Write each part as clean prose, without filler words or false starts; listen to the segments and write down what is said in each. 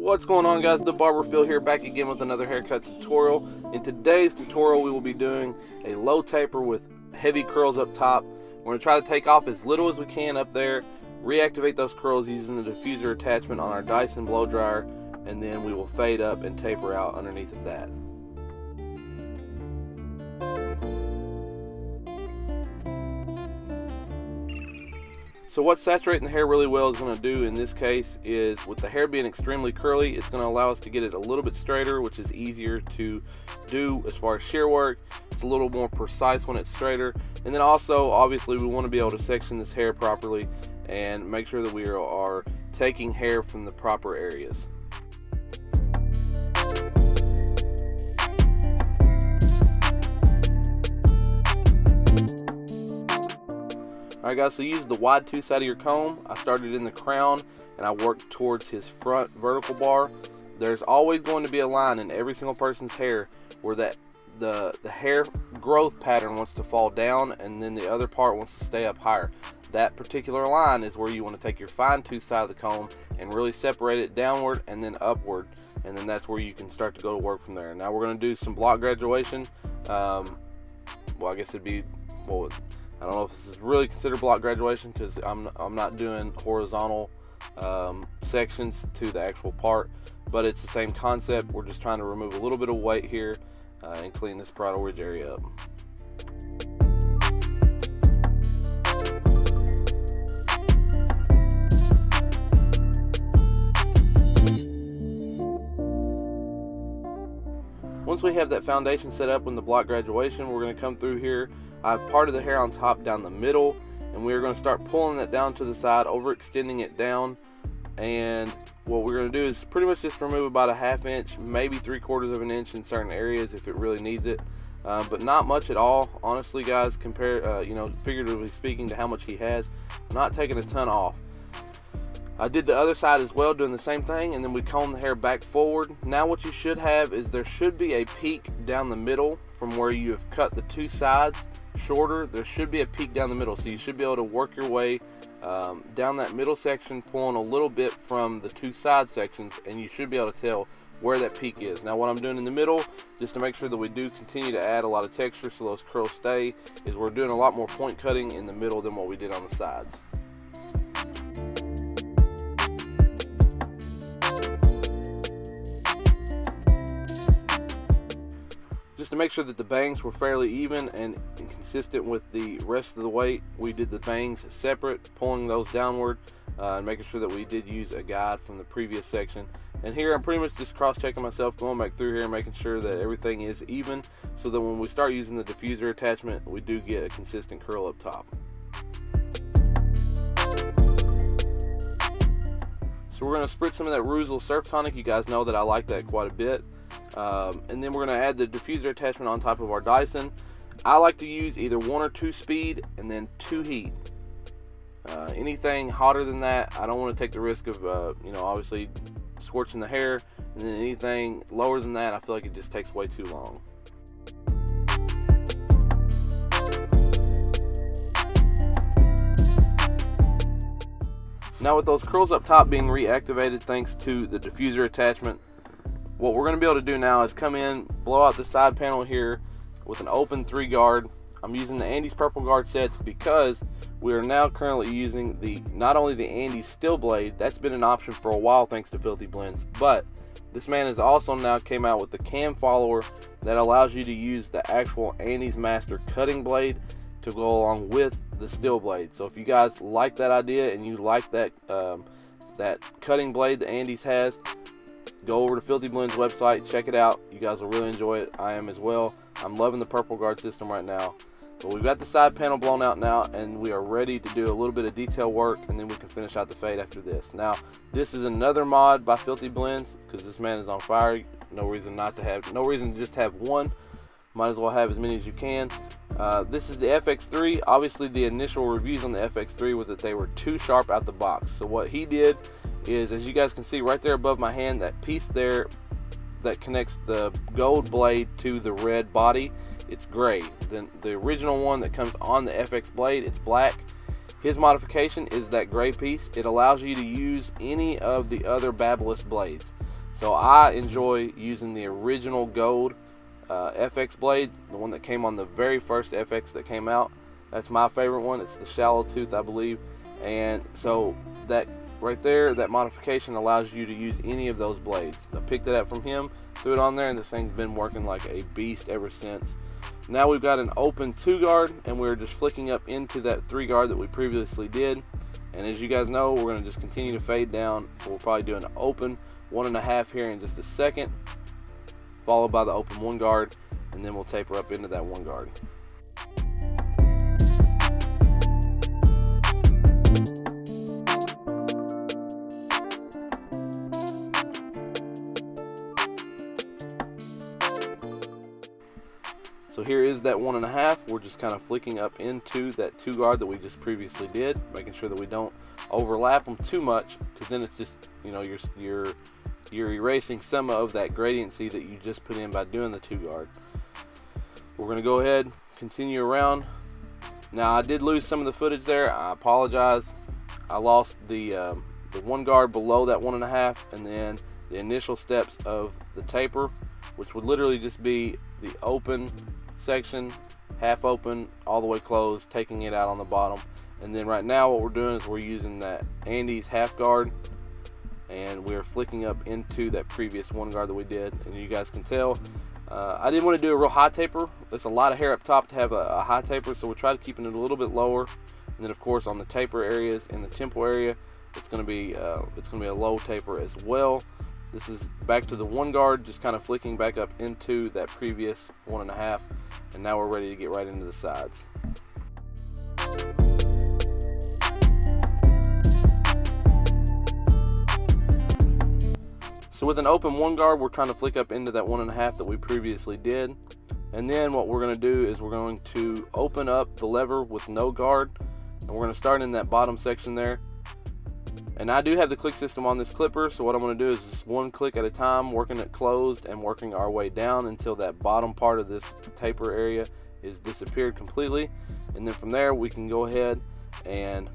What's going on, guys? The Barber Phil here, back again with another haircut tutorial. In today's tutorial we will be doing a low taper with heavy curls up top. We're going to try to take off as little as we can up there, reactivate those curls using the diffuser attachment on our Dyson blow dryer, and then we will fade up and taper out underneath of that. So what saturating the hair really well is going to do in this case is, with the hair being extremely curly, it's going to allow us to get it a little bit straighter, which is easier to do as far as shear work. It's a little more precise when it's straighter. And then also, obviously, we want to be able to section this hair properly and make sure that we are taking hair from the proper areas. Alright guys, so use the wide two side of your comb. I started in the crown and I worked towards his front vertical bar. There's always going to be a line in every single person's hair where the hair growth pattern wants to fall down and then the other part wants to stay up higher. That particular line is where you want to take your fine tooth side of the comb and really separate it downward and then upward, and then that's where you can start to go to work from there. Now we're going to do some block graduation. Well, I guess it'd be, well, I don't know if this is really considered block graduation because I'm not doing horizontal sections to the actual part, but it's the same concept. We're just trying to remove a little bit of weight here and clean this parietal ridge area up. Once we have that foundation set up in the block graduation, we're going to come through here. I've parted the hair on top down the middle, and we're going to start pulling that down to the side, overextending it down. And what we're going to do is pretty much just remove about a half inch, maybe 3/4 of an inch in certain areas if it really needs it, but not much at all, honestly, guys. Figuratively speaking, to how much he has. I'm not taking a ton off. I did the other side as well, doing the same thing, and then we comb the hair back forward. Now what you should have is there should be a peak down the middle from where you have cut the two sides shorter. There should be a peak down the middle, so you should be able to work your way down that middle section, pulling a little bit from the two side sections, and you should be able to tell where that peak is. Now what I'm doing in the middle, just to make sure that we do continue to add a lot of texture so those curls stay, is we're doing a lot more point cutting in the middle than what we did on the sides. Just to make sure that the bangs were fairly even and consistent with the rest of the weight, we did the bangs separate, pulling those downward and making sure that we did use a guide from the previous section. And here I'm pretty much just cross-checking myself, going back through here, making sure that everything is even, so that when we start using the diffuser attachment, we do get a consistent curl up top. So we're going to spritz some of that Ruzel Surf Tonic. You guys know that I like that quite a bit. And then we're going to add the diffuser attachment on top of our Dyson. I like to use either 1 or 2 speed and then 2 heat. Anything hotter than that, I don't want to take the risk of obviously scorching the hair, and then anything lower than that, I feel like it just takes way too long. Now with those curls up top being reactivated thanks to the diffuser attachment, what we're going to be able to do now is come in, blow out the side panel here with an open 3 guard. I'm using the Andis purple guard sets because we are now currently using not only the Andis steel blade, that's been an option for a while thanks to Filthy Blends, but this man has also now came out with the cam follower that allows you to use the actual Andis master cutting blade to go along with the steel blade. So if you guys like that idea and you like that cutting blade that Andis has, go over to Filthy Blends website, check it out. You guys will really enjoy it. I am as well. I'm loving the purple guard system right now. But we've got the side panel blown out now, and we are ready to do a little bit of detail work, and then we can finish out the fade after this. Now, this is another mod by Filthy Blends because this man is on fire. No reason to just have one. Might as well have as many as you can. This is the FX3. Obviously, the initial reviews on the FX3 was that they were too sharp out the box. So what he did is, as you guys can see right there above my hand, that piece there that connects the gold blade to the red body, it's gray. Then the original one that comes on the FX blade, it's black. His modification is that gray piece. It allows you to use any of the other Babyliss blades. So I enjoy using the original gold FX blade, the one that came on the very first FX that came out. That's my favorite one. It's the shallow tooth, I believe. And so that right there, that modification allows you to use any of those blades. I picked it up from him, threw it on there, and this thing's been working like a beast ever since. Now we've got an open 2 guard, and we're just flicking up into that 3 guard that we previously did. And as you guys know, we're going to just continue to fade down. We'll probably do an open 1.5 here in just a second, followed by the open 1 guard, and then we'll taper up into that 1 guard. So here is that 1.5. We're just kind of flicking up into that 2 guard that we just previously did, making sure that we don't overlap them too much, because then it's just, you know, you're erasing some of that gradiency that you just put in by doing the 2 guard. We're going to go ahead, continue around. Now I did lose some of the footage there. I apologize. I lost the 1 guard below that 1.5, and then the initial steps of the taper, which would literally just be the open section, half open, all the way closed, taking it out on the bottom. And then right now what we're doing is we're using that Andis half guard, and we're flicking up into that previous 1 guard that we did. And you guys can tell I didn't want to do a real high taper. It's a lot of hair up top to have a high taper, so we tried keeping it a little bit lower. And then of course on the taper areas in the temple area, it's going to be a low taper as well. This is back to the 1 guard, just kind of flicking back up into that previous 1.5, and now we're ready to get right into the sides. So with an open 1 guard, we're trying to flick up into that 1.5 that we previously did. And then what we're going to do is we're going to open up the lever with no guard, and we're going to start in that bottom section there. And I do have the click system on this clipper, so what I'm going to do is just 1 click at a time, working it closed and working our way down until that bottom part of this taper area is disappeared completely. And then from there we can go ahead, and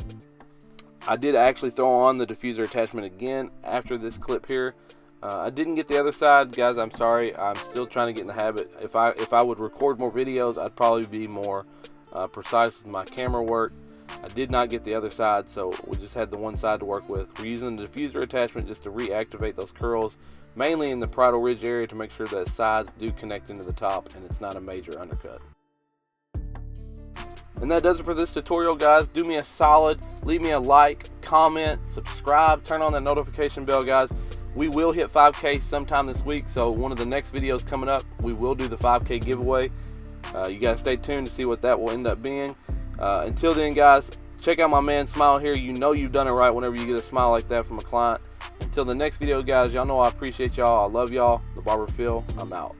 I did actually throw on the diffuser attachment again after this clip here. I didn't get the other side, guys. I'm sorry. I'm still trying to get in the habit. If I would record more videos, I'd probably be more precise with my camera work. I did not get the other side, so we just had the one side to work with. We're using the diffuser attachment just to reactivate those curls, mainly in the parietal ridge area, to make sure that sides do connect into the top and it's not a major undercut. And that does it for this tutorial, guys. Do me a solid, leave me a like, comment, subscribe, turn on that notification bell, guys. We will hit 5K sometime this week, so one of the next videos coming up, we will do the 5K giveaway. You guys stay tuned to see what that will end up being. Until then, guys, check out my man Smile here. You know you've done it right whenever you get a smile like that from a client. Until the next video, guys, y'all know I appreciate y'all. I love y'all. The Barber Phil, I'm out.